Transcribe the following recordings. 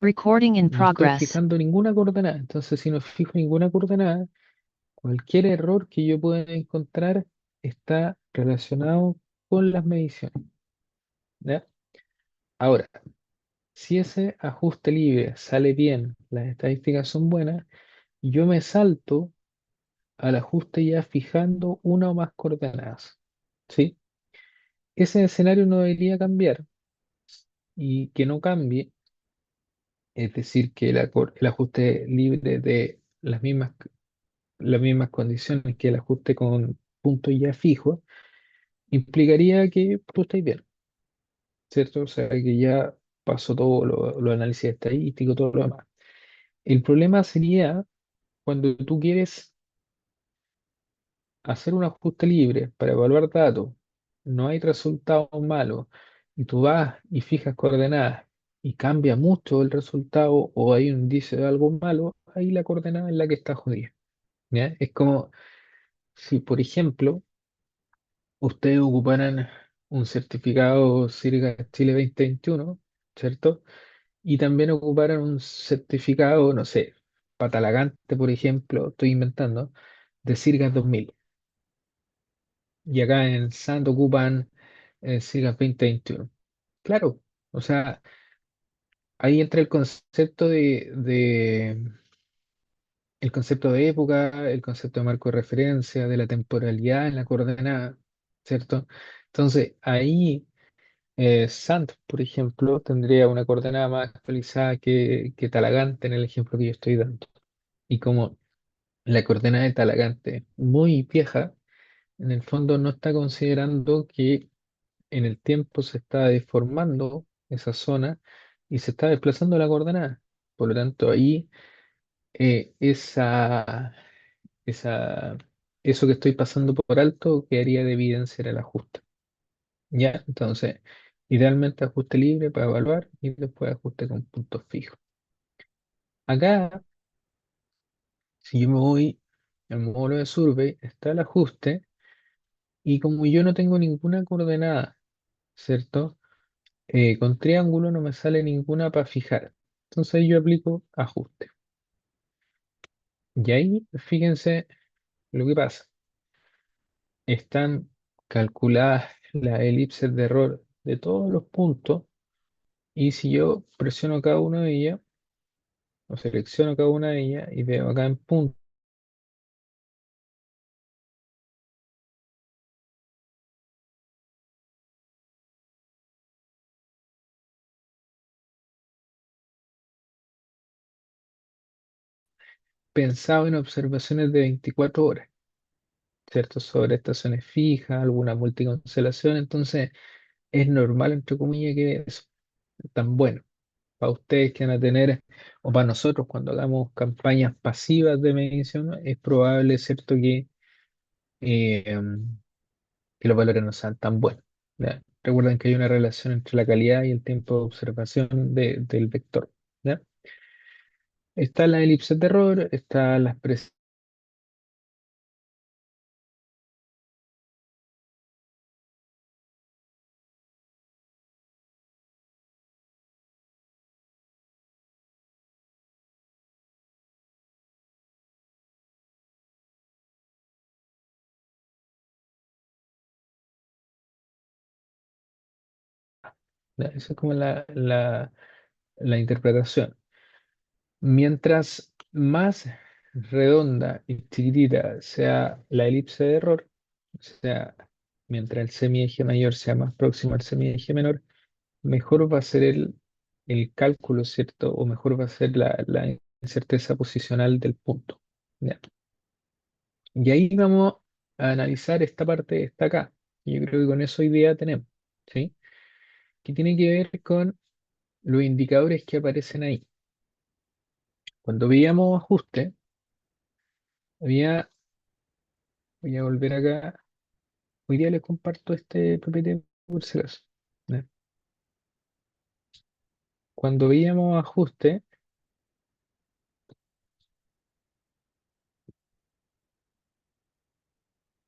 Recording in No estoy progress. fijando ninguna coordenada. Entonces, si no fijo ninguna coordenada, cualquier error que yo pueda encontrar está relacionado con las mediciones. ¿Ya? Ahora, si ese ajuste libre sale bien, las estadísticas son buenas, yo me salto al ajuste ya fijando una o más coordenadas. ¿Sí? Ese escenario no debería cambiar y que no cambie, es decir, que el ajuste libre de las mismas condiciones que el ajuste con puntos ya fijos, implicaría que tú estás bien, ¿cierto? O sea, que ya pasó todo lo análisis estadístico, todo lo demás. El problema sería cuando tú quieres hacer un ajuste libre para evaluar datos, no hay resultados malos, y tú vas y fijas coordenadas y cambia mucho el resultado o hay un indicio de algo malo, ahí la coordenada es la que está jodida. ¿Ya? Es como si, por ejemplo, ustedes ocuparan un certificado Sirga Chile 2021, ¿cierto? Y también ocuparan un certificado, no sé, Patalagante, por ejemplo, estoy inventando, de Sirga 2000. Y acá en SANT ocupan Sirga 2021. Claro, o sea, ahí entra el concepto el concepto de época, el concepto de marco de referencia, de la temporalidad en la coordenada, ¿cierto? Entonces, ahí Sant, por ejemplo, tendría una coordenada más actualizada que Talagante en el ejemplo que yo estoy dando. Y como la coordenada de Talagante es muy vieja, en el fondo no está considerando que en el tiempo se está deformando esa zona y se está desplazando la coordenada. Por lo tanto, ahí esa, esa, eso que estoy pasando por alto quedaría de evidencia en el ajuste. Ya, entonces, idealmente ajuste libre para evaluar y después ajuste con puntos fijos. Acá, si yo me voy al módulo de Survey, está el ajuste y como yo no tengo ninguna coordenada, ¿cierto? Con triángulo no me sale ninguna para fijar. Entonces yo aplico ajuste. Y ahí, fíjense lo que pasa. Están calculadas las elipses de error de todos los puntos y si yo presiono cada una de ellas, o selecciono cada una de ellas y veo acá en punto, pensado en observaciones de 24 horas, ¿cierto? Sobre estaciones fijas, alguna multiconstelación, entonces es normal, entre comillas, que eso tan bueno. Para ustedes que van a tener, o para nosotros cuando hagamos campañas pasivas de medición, es probable, ¿cierto?, eh, que los valores no sean tan buenos. ¿Ya? Recuerden que hay una relación entre la calidad y el tiempo de observación del vector. ¿Ya? Está la elipse de error, está la expresión. Esa es como la interpretación. Mientras más redonda y chiquitita sea la elipse de error, o sea, mientras el semieje mayor sea más próximo al semieje menor, mejor va a ser el cálculo, ¿cierto? O mejor va a ser la incerteza posicional del punto. ¿Ya? Y ahí vamos a analizar esta parte que está acá. Yo creo que con eso hoy día tenemos, ¿sí? Que tiene que ver con los indicadores que aparecen ahí. Cuando veíamos ajuste, había, voy a volver acá, hoy día les comparto este PPT por si acaso. ¿Ya? Cuando veíamos ajuste,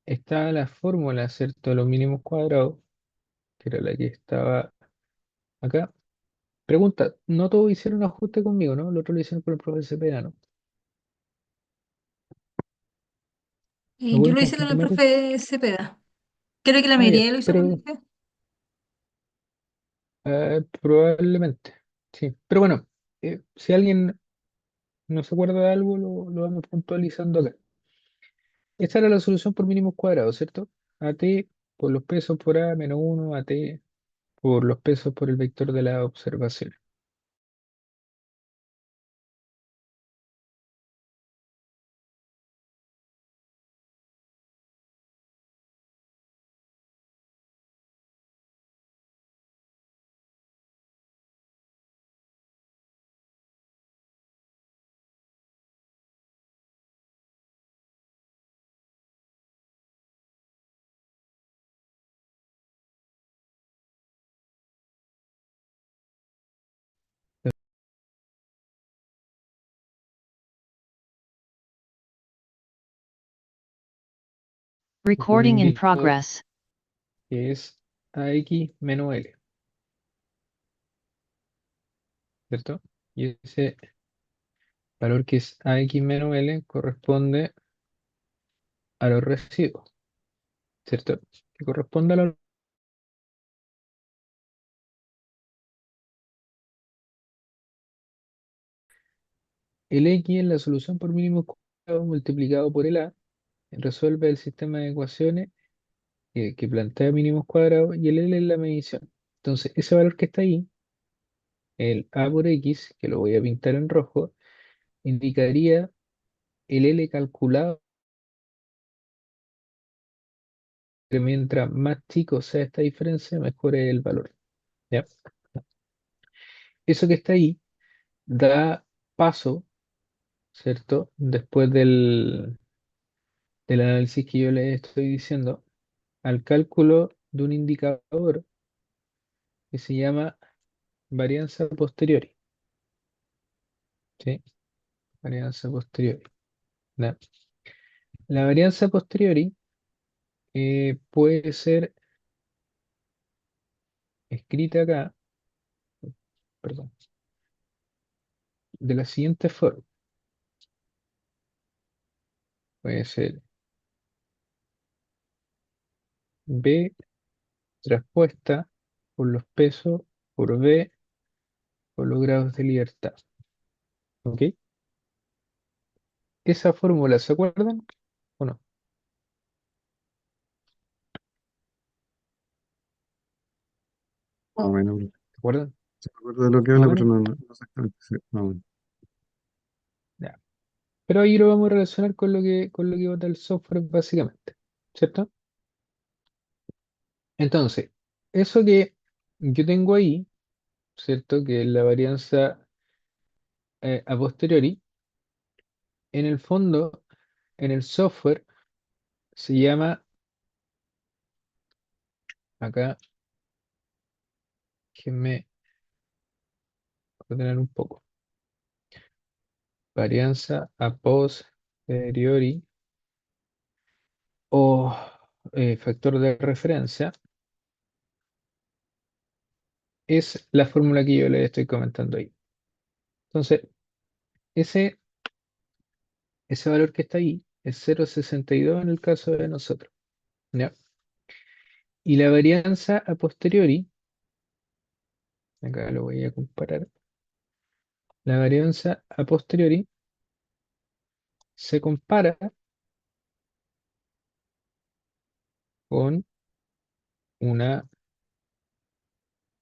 está la fórmula, ¿cierto? De los mínimos cuadrados, que era la que estaba acá. Pregunta, no todos hicieron ajuste conmigo, ¿no? Los otros lo hicieron con el profe Cepeda, ¿no? ¿Me Yo pueden lo hice con el confirmar eso? profe Cepeda. Creo que la Ah, ya, mayoría lo hizo con pero usted. probablemente, sí. Pero bueno, si alguien no se acuerda de algo, lo vamos puntualizando acá. Esta era la solución por mínimos cuadrados, ¿cierto? AT por los pesos por A menos uno, AT por los pesos por el vector de la observación. Yo le Recording in indico progress. que es AX menos L, ¿cierto? Y ese valor que es AX menos L corresponde a los residuos, ¿cierto? Que corresponde a los... El X es la solución por mínimos cuadrados multiplicado por el A, resuelve el sistema de ecuaciones que plantea mínimos cuadrados y el L es la medición. Entonces, ese valor que está ahí, el A por X, que lo voy a pintar en rojo, indicaría el L calculado, que mientras más chico sea esta diferencia, mejor es el valor. ¿Ya? Eso que está ahí da paso, ¿cierto? Después del análisis que yo les estoy diciendo, al cálculo de un indicador que se llama varianza posteriori. ¿Sí? Varianza posteriori. ¿Ya? La varianza posteriori puede ser escrita acá, perdón, de la siguiente forma. Puede ser B traspuesta por los pesos por B por los grados de libertad. ¿Ok? Esa fórmula, ¿se acuerdan o no? Más o menos, bro. ¿Se acuerdan? Sí me acuerdo de lo que Más o habla, pero menos. no exactamente. Sí, más o menos. Ya. Pero ahí lo vamos a relacionar con lo que vota el software básicamente. ¿Cierto? Entonces, eso que yo tengo ahí, ¿cierto? Que es la varianza a posteriori, en el fondo, en el software, se llama, acá, déjenme ordenar un poco, varianza a posteriori o factor de referencia, es la fórmula que yo les estoy comentando ahí. Entonces, ese, ese valor que está ahí es 0,62 en el caso de nosotros. ¿Ya? Y la varianza a posteriori, acá lo voy a comparar, la varianza a posteriori se compara con una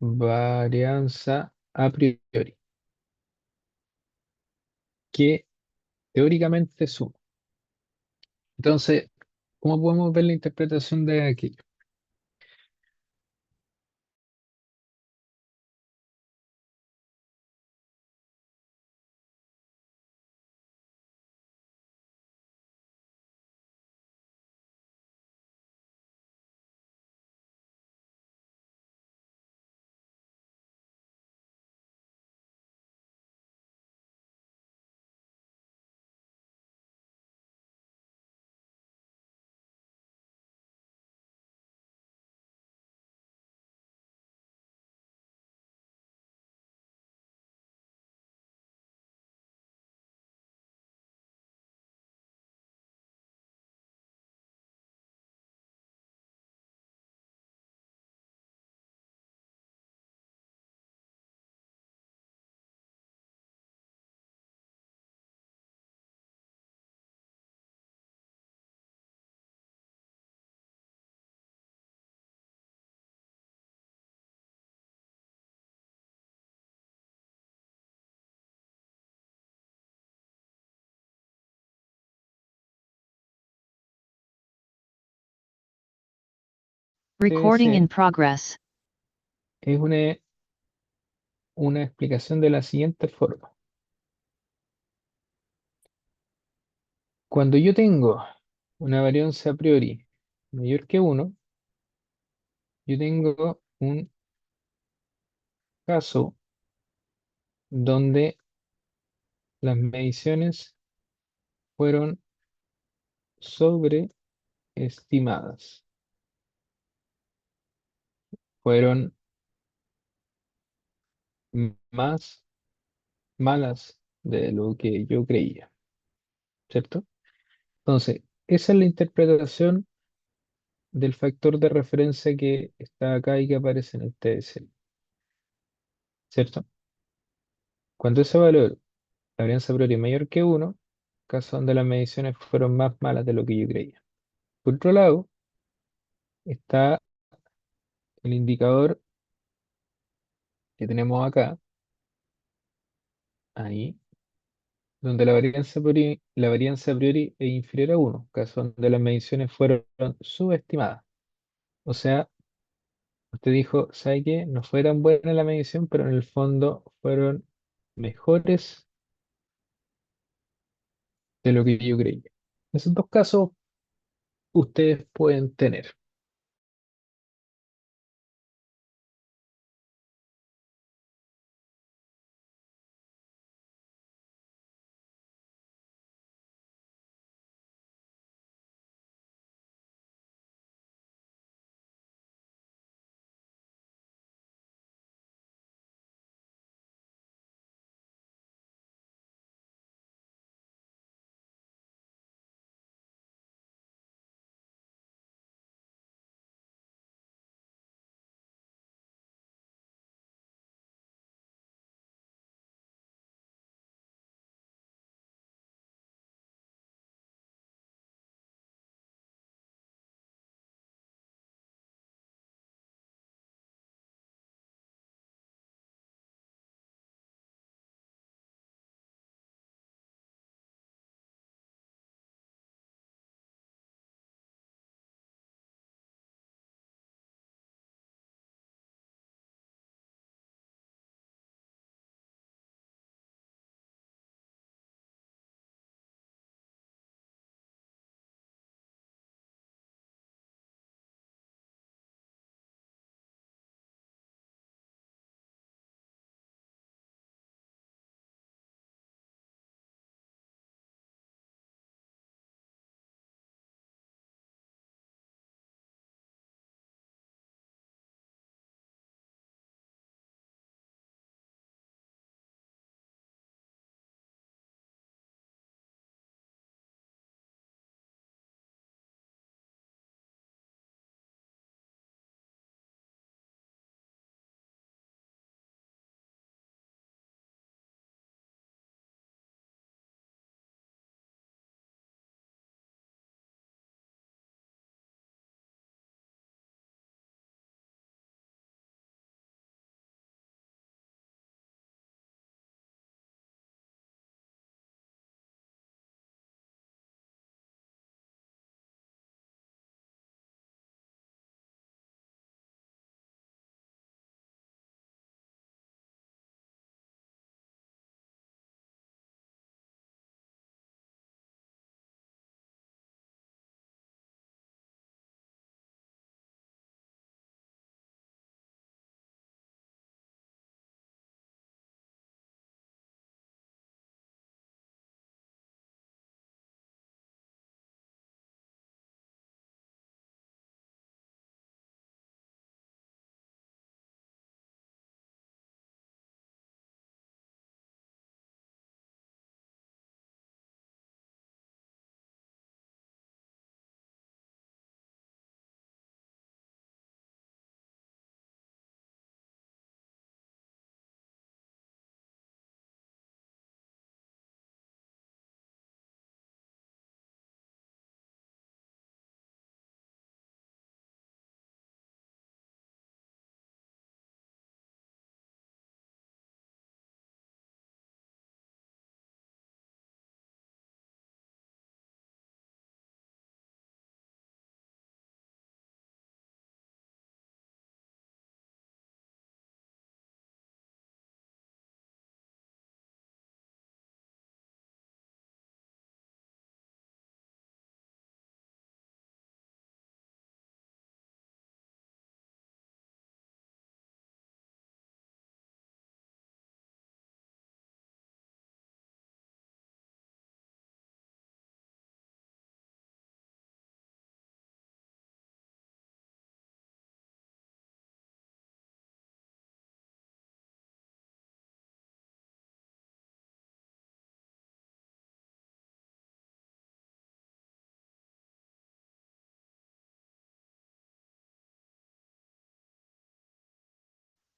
varianza a priori, que teóricamente suma. Entonces, ¿cómo podemos ver la interpretación de aquello? Recording in TDC progress. es una explicación de la siguiente forma. Cuando yo tengo una varianza a priori mayor que uno, yo tengo un caso donde las mediciones fueron sobreestimadas, fueron más malas de lo que yo creía, ¿cierto? Entonces, esa es la interpretación del factor de referencia que está acá y que aparece en el TDC, ¿cierto? Cuando ese valor, la varianza a priori mayor que uno, caso donde las mediciones fueron más malas de lo que yo creía. Por otro lado, está el indicador que tenemos acá, ahí, donde la varianza a priori es inferior a uno, caso donde las mediciones fueron subestimadas. O sea, usted dijo, ¿sabe qué? No fue tan buena la medición, pero en el fondo fueron mejores de lo que yo creía. Esos dos casos ustedes pueden tener.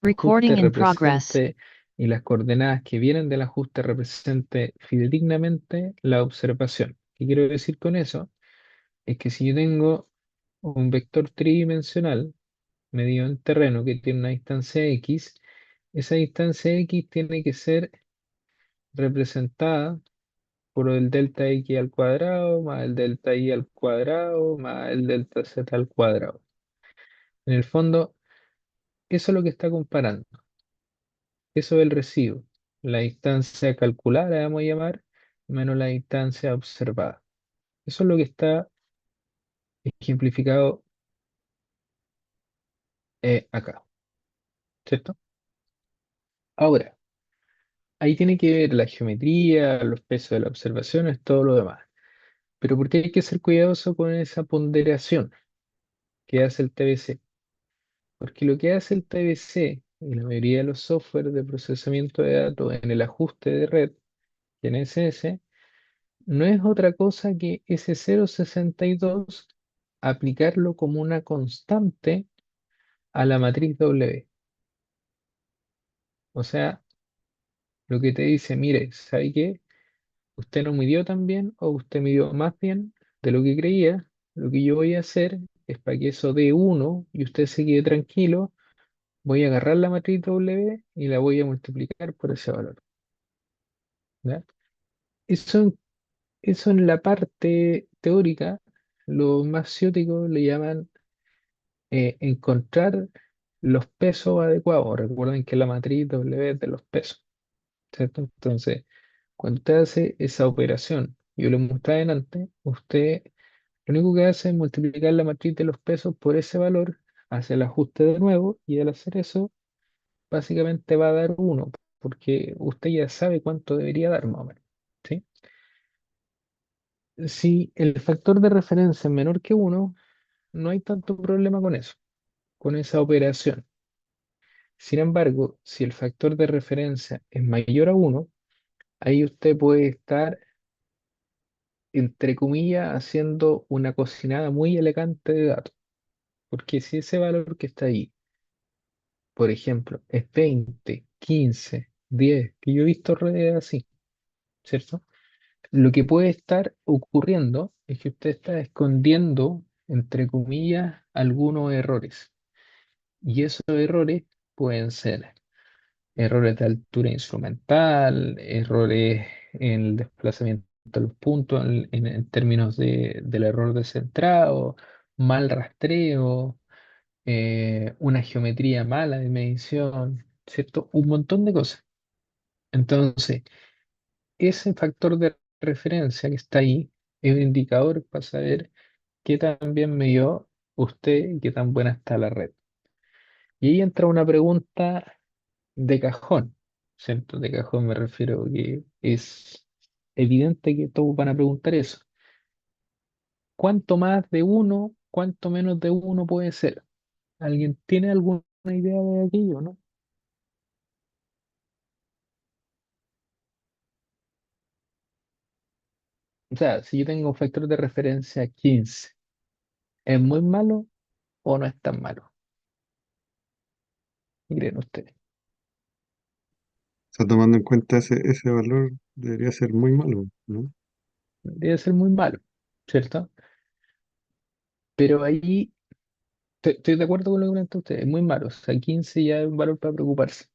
ajuste Recording in progress. represente y las coordenadas que vienen del ajuste represente fidedignamente la observación. ¿Qué quiero decir con eso? Es que si yo tengo un vector tridimensional medido en terreno que tiene una distancia x, esa distancia x tiene que ser representada por el delta x al cuadrado más el delta y al cuadrado más el delta z al cuadrado. En el fondo, eso es lo que está comparando. Eso es el residuo. La distancia calculada, la vamos a llamar, menos la distancia observada. Eso es lo que está ejemplificado acá, ¿cierto? Ahora, ahí tiene que ver la geometría, los pesos de las observaciones, todo lo demás. Pero ¿por qué hay que ser cuidadoso con esa ponderación que hace el TBC? Porque lo que hace el TBC y la mayoría de los software de procesamiento de datos en el ajuste de red, en SS, no es otra cosa que ese 0,62 aplicarlo como una constante a la matriz W. O sea, lo que te dice, mire, ¿sabe qué? Usted no midió tan bien o usted midió más bien de lo que creía. Lo que yo voy a hacer es para que eso dé 1 y usted se quede tranquilo, voy a agarrar la matriz W y la voy a multiplicar por ese valor. ¿Ya? Eso, eso en la parte teórica, los más ciúticos le llaman encontrar los pesos adecuados. Recuerden que la matriz W es de los pesos, ¿cierto? Entonces, cuando usted hace esa operación, yo lo mostré adelante, usted lo único que hace es multiplicar la matriz de los pesos por ese valor, hace el ajuste de nuevo y al hacer eso, básicamente va a dar uno, porque usted ya sabe cuánto debería dar más o menos, ¿sí? Si el factor de referencia es menor que uno, no hay tanto problema con eso, con esa operación. Sin embargo, si el factor de referencia es mayor a uno, ahí usted puede estar, entre comillas, haciendo una cocinada muy elegante de datos. Porque si ese valor que está ahí, por ejemplo, es 20, 15, 10, que yo he visto redes así, ¿cierto? Lo que puede estar ocurriendo es que usted está escondiendo, entre comillas, algunos errores. Y esos errores pueden ser errores de altura instrumental, errores en el desplazamiento de los puntos en términos del error de centrado, mal rastreo, una geometría mala de medición, ¿cierto? Un montón de cosas. Entonces, ese factor de referencia que está ahí es un indicador para saber qué tan bien midió usted y qué tan buena está la red. Y ahí entra una pregunta de cajón, ¿cierto? De cajón me refiero que es evidente que todos van a preguntar eso. ¿Cuánto más de uno, cuánto menos de uno puede ser? ¿Alguien tiene alguna idea de aquello, no? O sea, si yo tengo un factor de referencia 15, ¿es muy malo o no es tan malo? ¿Qué creen ustedes? O sea, tomando en cuenta ese valor, debería ser muy malo, ¿no? Debe ser muy malo, ¿cierto? Pero ahí estoy de acuerdo con lo que plantea usted, es muy malo. O sea, 15 ya es un valor para preocuparse,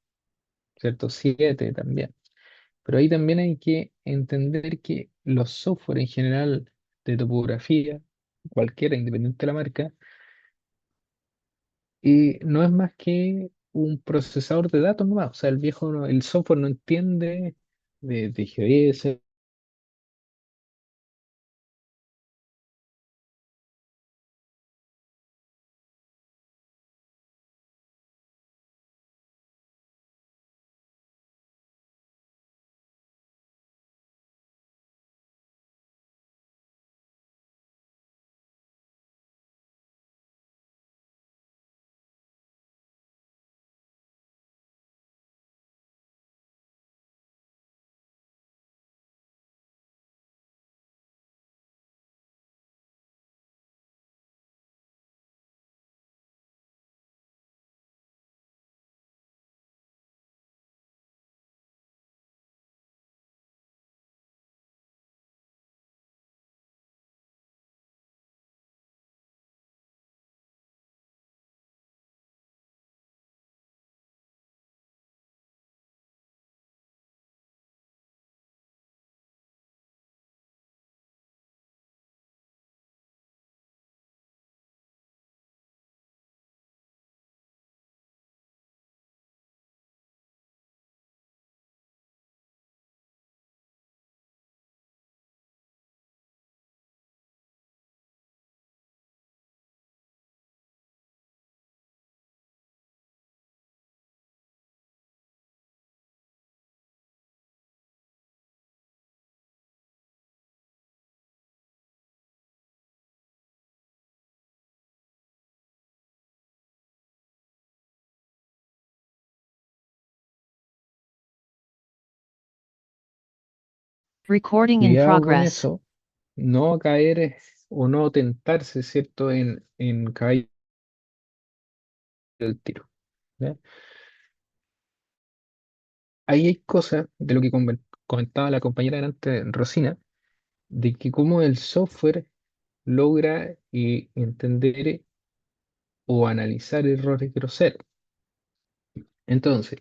¿cierto? 7 también. Pero ahí también hay que entender que los software en general de topografía, cualquiera, independiente de la marca, no es más que un procesador de datos nomás. O sea, el viejo, el software no entiende de GDS, Recording in Cuidado con progress. eso, no caer o no tentarse, ¿cierto? En caer el tiro. ¿Ya? Ahí hay cosas de lo que comentaba la compañera delante, Rosina, de que cómo el software logra entender o analizar errores groseros. Entonces,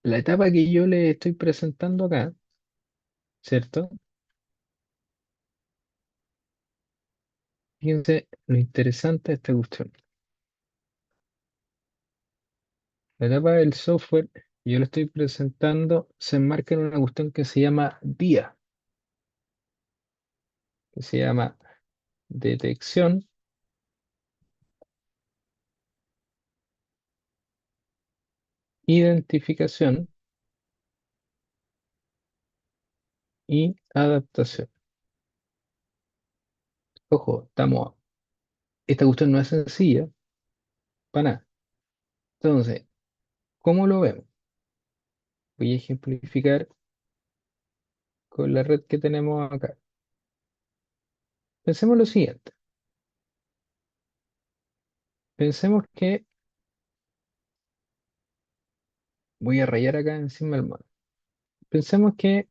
la etapa que yo le estoy presentando acá, ¿cierto? Fíjense lo interesante de esta cuestión. La etapa del software que yo le estoy presentando se enmarca en una cuestión que se llama DIA, que se llama detección, identificación y adaptación. Ojo, esta cuestión no es sencilla para nada. Entonces, ¿cómo lo vemos? Voy a ejemplificar con la red que tenemos acá. Pensemos lo siguiente. Pensemos que voy a rayar acá encima del mono. Pensemos que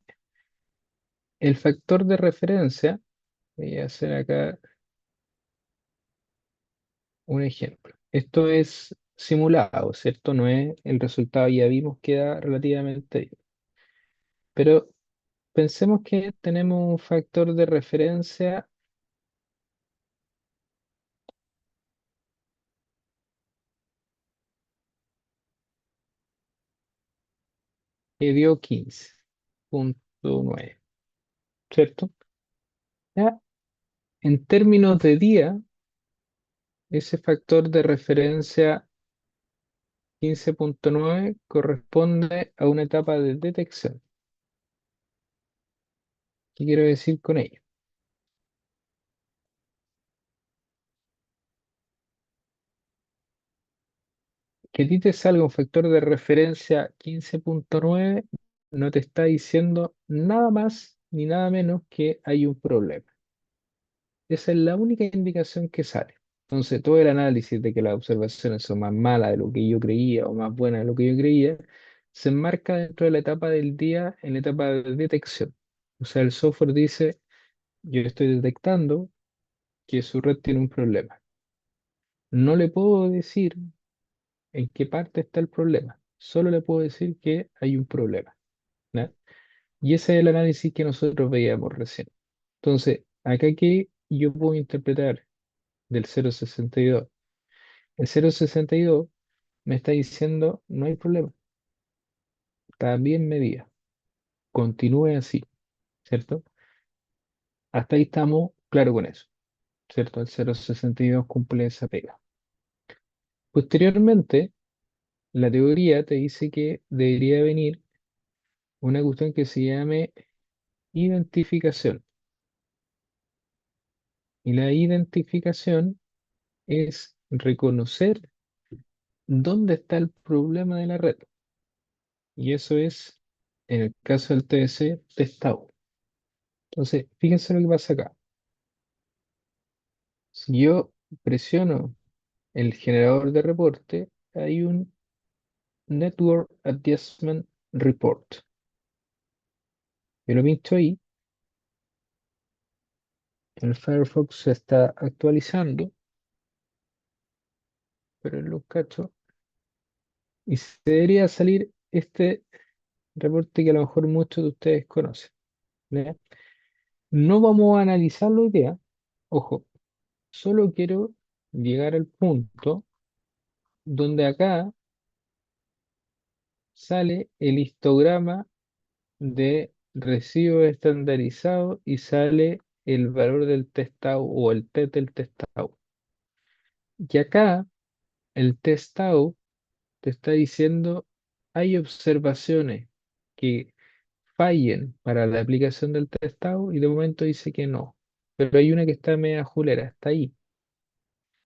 el factor de referencia, voy a hacer acá un ejemplo. Esto es simulado, ¿cierto? No es el resultado, ya vimos que da relativamente bien. Pero pensemos que tenemos un factor de referencia que dio 15,9, ¿cierto? Ya, en términos de día, ese factor de referencia 15,9 corresponde a una etapa de detección. ¿Qué quiero decir con ello? Que a ti te salga un factor de referencia 15,9 no te está diciendo nada más ni nada menos que hay un problema. Esa es la única indicación que sale. Entonces, todo el análisis de que las observaciones son más malas de lo que yo creía o más buenas de lo que yo creía, se enmarca dentro de la etapa del día en la etapa de detección. O sea, el software dice, yo estoy detectando que su red tiene un problema. No le puedo decir en qué parte está el problema. Solo le puedo decir que hay un problema. ¿Ya? Y ese es el análisis que nosotros veíamos recién. Entonces, acá que yo puedo interpretar del 0,62. El 0,62 me está diciendo, no hay problema, está bien medida, continúe así, ¿cierto? Hasta ahí estamos claro con eso, ¿cierto? El 0,62 cumple esa pega. Posteriormente, la teoría te dice que debería venir una cuestión que se llame identificación. Y la identificación es reconocer dónde está el problema de la red. Y eso es, en el caso del TS, testado. Entonces, fíjense lo que pasa acá. Si yo presiono el generador de reporte, hay un Network Adjustment Report. Yo lo pincho ahí, el Firefox se está actualizando, pero en los cachos, y se debería salir este reporte que a lo mejor muchos de ustedes conocen. ¿Ya? No vamos a analizarlo hoy día, ojo, solo quiero llegar al punto donde acá sale el histograma de recibo estandarizado y sale el valor del testado o el test del testado. Y acá el testado te está diciendo hay observaciones que fallen para la aplicación del testado y de momento dice que no. Pero hay una que está media julera, está ahí.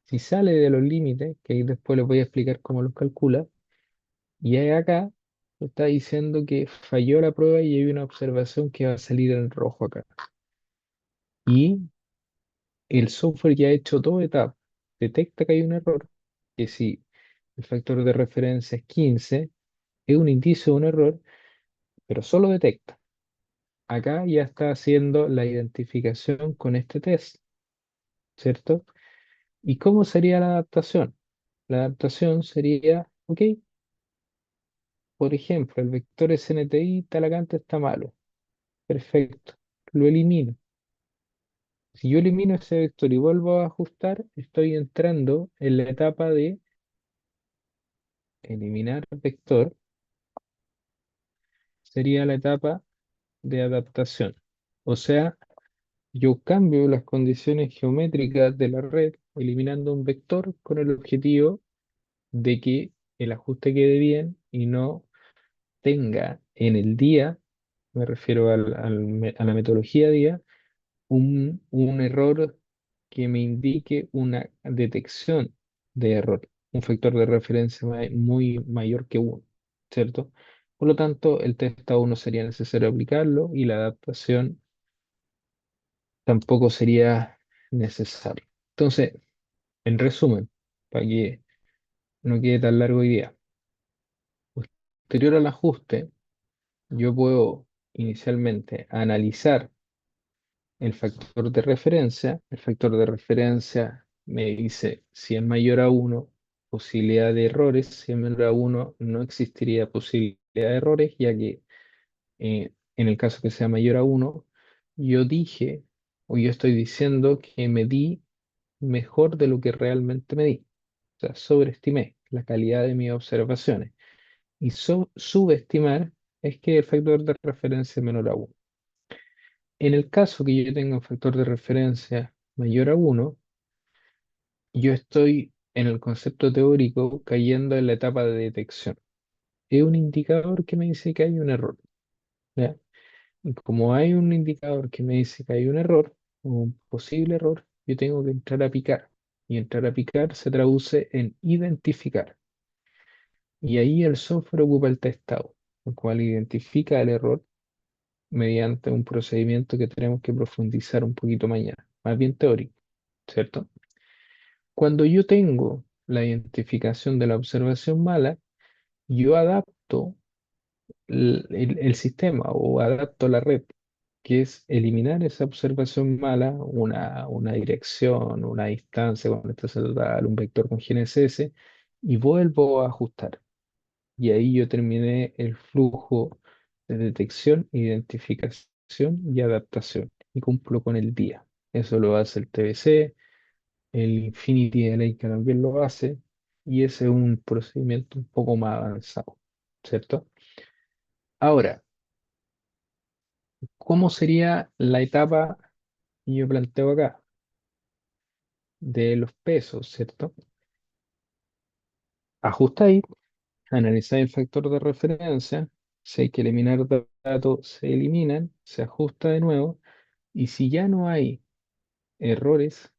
Si sale de los límites, que ahí después les voy a explicar cómo los calcula, y hay acá, está diciendo que falló la prueba y hay una observación que va a salir en rojo acá. Y el software ya ha hecho dos etapas. Detecta que hay un error, que si el factor de referencia es 15, es un indicio de un error, pero solo detecta. Acá ya está haciendo la identificación con este test, ¿cierto? ¿Y cómo sería la adaptación? La adaptación sería, ok, por ejemplo, el vector SNTI Talagante está malo. Perfecto, lo elimino. Si yo elimino ese vector y vuelvo a ajustar, estoy entrando en la etapa de eliminar vector, sería la etapa de adaptación. O sea, yo cambio las condiciones geométricas de la red eliminando un vector con el objetivo de que el ajuste quede bien y no tenga en el día, me refiero a la metodología día, un error que me indique una detección de error, un factor de referencia muy mayor que uno, ¿cierto? Por lo tanto, el test A1 sería necesario aplicarlo y la adaptación tampoco sería necesario. Entonces, en resumen, para que no quede tan largo hoy día, posterior al ajuste, yo puedo inicialmente analizar el factor de referencia. El factor de referencia me dice si es mayor a uno posibilidad de errores. Si es menor a uno no existiría posibilidad de errores, ya que en el caso que sea mayor a uno yo dije o yo estoy diciendo que medí mejor de lo que realmente medí. O sea, sobreestimé la calidad de mis observaciones. Y subestimar es que el factor de referencia es menor a uno. En el caso que yo tenga un factor de referencia mayor a uno, yo estoy en el concepto teórico cayendo en la etapa de detección. Es un indicador que me dice que hay un error, ¿ya? Y como hay un indicador que me dice que hay un error, o un posible error, yo tengo que entrar a picar. Y entrar a picar se traduce en identificar. Y ahí el software ocupa el testado, el cual identifica el error mediante un procedimiento que tenemos que profundizar un poquito mañana, más bien teórico, ¿cierto? Cuando yo tengo la identificación de la observación mala, yo adapto el sistema o adapto la red, que es eliminar esa observación mala, una dirección, una distancia con estación total, un vector con GNSS, y vuelvo a ajustar. Y ahí yo terminé el flujo de detección, identificación y adaptación. Y cumplo con el día. Eso lo hace el TBC, el Infinity de Leica también lo hace. Y ese es un procedimiento un poco más avanzado, ¿cierto? Ahora, ¿cómo sería la etapa que yo planteo acá de los pesos, ¿cierto? Ajustáis, analizáis el factor de referencia. Si hay que eliminar datos, se eliminan, se ajusta de nuevo. Y si ya no hay errores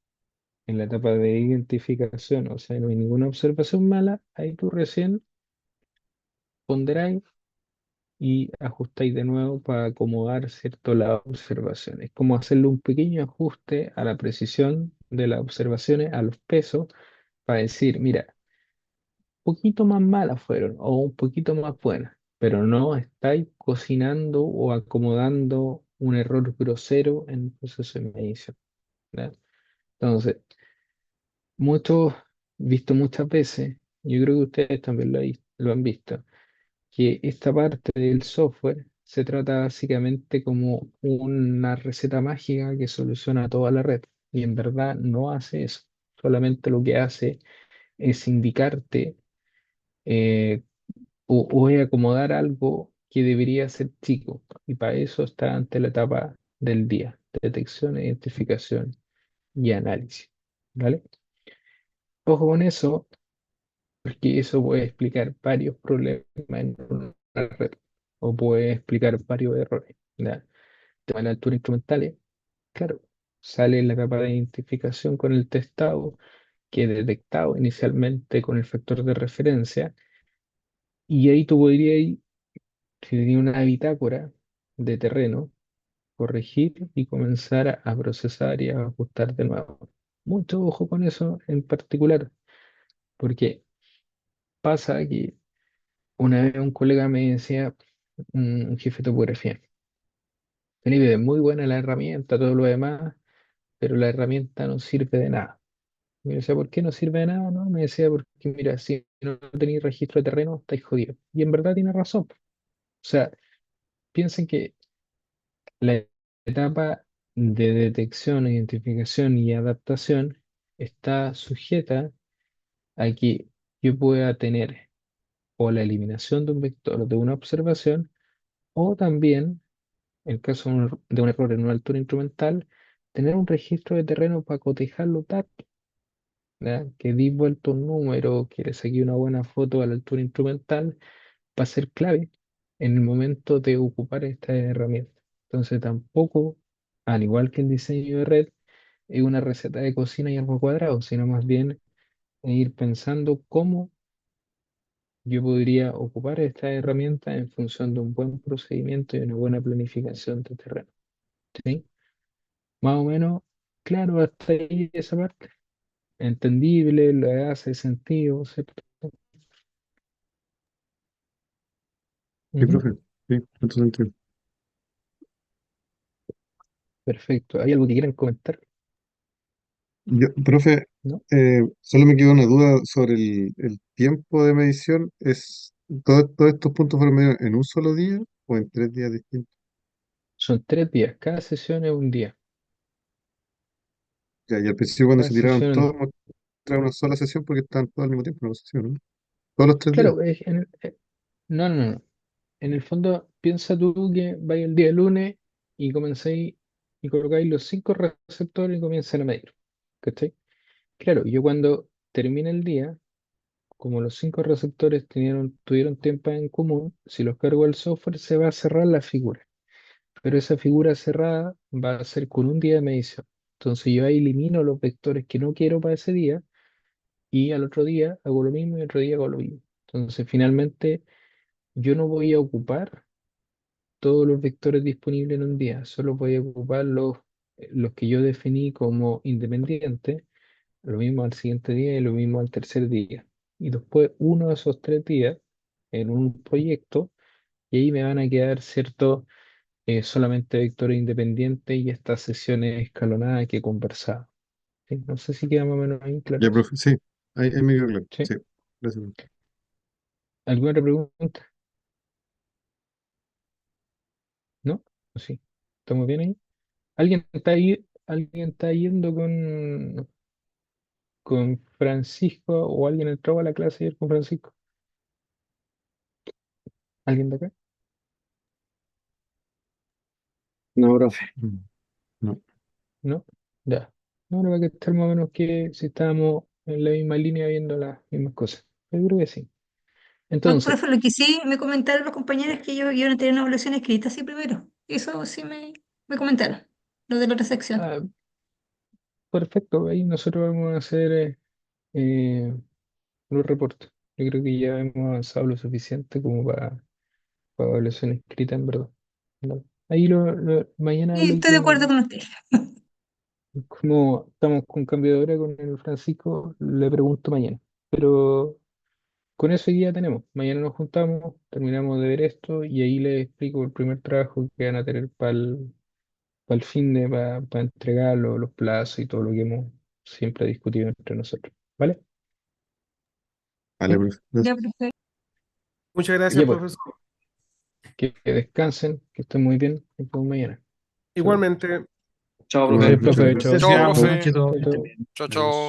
en la etapa de identificación, o sea, no hay ninguna observación mala, ahí tú recién ponderáis y ajustáis de nuevo para acomodar, ¿cierto?, la observación. Es como hacerle un pequeño ajuste a la precisión de las observaciones, a los pesos, para decir, mira, un poquito más malas fueron o un poquito más buenas, pero no estáis cocinando o acomodando un error grosero en el proceso de medición, ¿ya? Entonces, muchos, visto muchas veces, yo creo que ustedes también lo han visto, que esta parte del software se trata básicamente como una receta mágica que soluciona toda la red. Y en verdad no hace eso. Solamente lo que hace es indicarte eh, o es acomodar algo que debería ser chico. Y para eso está ante la etapa del día: detección, identificación y análisis. ¿Vale? Ojo con eso, porque eso puede explicar varios problemas en una red o puede explicar varios errores. ¿Ya? Tema de la altura instrumentales, claro, sale en la capa de identificación con el testado que he detectado inicialmente con el factor de referencia y ahí tú podrías si tenía una bitácora de terreno, corregir y comenzar a procesar y a ajustar de nuevo. Mucho ojo con eso en particular, porque pasa que una vez un colega me decía, un jefe de topografía, Felipe, es muy buena la herramienta, todo lo demás, pero la herramienta no sirve de nada. Me decía, ¿por qué no sirve de nada? No, me decía, porque mira, si no tenéis registro de terreno, estáis jodidos. Y en verdad tiene razón. O sea, piensen que la etapa de detección, identificación y adaptación está sujeta a que yo pueda tener o la eliminación de un vector de una observación, o también, en caso de un error en una altura instrumental, tener un registro de terreno para cotejar los datos, ¿ya? Que di vuelto un número, que le saqué una buena foto a la altura instrumental, va a ser clave en el momento de ocupar esta herramienta. Entonces tampoco, al igual que el diseño de red, es una receta de cocina y algo cuadrado, sino más bien ir pensando cómo yo podría ocupar esta herramienta en función de un buen procedimiento y una buena planificación de terreno. ¿Sí? Más o menos, claro, hasta ahí esa parte. Entendible, le hace sentido, ¿cierto? Sí, Ujú. profe, sí, en todo sentido. Perfecto. ¿Hay algo que quieran comentar? Profe, ¿No? solo me quedó una duda sobre el tiempo de medición. ¿Todos estos puntos fueron medidos en un solo día o en 3 días distintos? Son 3 días. Cada sesión es un día. Ya, y al principio cuando Cada se tiraron sesión. todos, mostraron una sola sesión porque estaban todos al mismo tiempo, una cosa así, ¿no? Todos los 3 días. Claro, no, no, no. En el fondo, piensa tú que vais el día lunes y comenzáis y colocáis los 5 receptores y comienzan a medir. ¿Cachai? Claro, yo cuando termine el día, como los 5 receptores tuvieron tiempo en común, si los cargo al software se va a cerrar la figura. Pero esa figura cerrada va a ser con un día de medición. Entonces yo ahí elimino los vectores que no quiero para ese día y al otro día hago lo mismo y otro día hago lo mismo. Entonces finalmente yo no voy a ocupar todos los vectores disponibles en un día, solo voy a ocupar los que yo definí como independientes, lo mismo al siguiente día y lo mismo al tercer día. Y después uno de esos 3 días en un proyecto y ahí me van a quedar ciertos solamente vectores independientes y estas sesiones escalonadas que conversaba. ¿Sí? No sé si queda más o menos ahí claro Ya, eso. profe, sí, ahí me quedó claro. ¿Sí? Sí, gracias. ¿Alguna otra pregunta? ¿No? ¿O sí? ¿Estamos bien ahí? ¿Alguien está ahí? ¿Alguien está yendo con Francisco o alguien entró a la clase ayer con Francisco? ¿Alguien de acá? No, profe. No. ¿No? Ya. No, ahora va a estar más o menos que si estábamos en la misma línea viendo las mismas cosas. Yo creo que sí. No, Entonces, profe, lo que sí me comentaron los compañeros es que ellos iban a tener una evaluación escrita así primero. Eso sí me comentaron, lo de la otra sección. ah, perfecto. Ahí nosotros vamos a hacer los reportes. Yo creo que ya hemos avanzado lo suficiente como para evaluación escrita, en verdad. ¿No? Ahí mañana Y hablo estoy de acuerdo con usted. como estamos con cambio de hora con el Francisco, le pregunto mañana. Pero con eso ya tenemos. Mañana nos juntamos, terminamos de ver esto y ahí le explico el primer trabajo que van a tener para el fin de, para entregar los plazos y todo lo que hemos siempre discutido entre nosotros. ¿Vale? Vale, ¿Sí? profe, Ya, gracias. profe. Muchas gracias, Ya pues, profesor. que descansen, que estén muy bien. Nos vemos mañana. Chao. Igualmente. Chao, Igual, profe. Gracias, muchas profe. gracias. Chao. Gracias, Chao, buenas profe. noches a todos. Chao, Que estén chao. bien. Chao, Adiós. chao.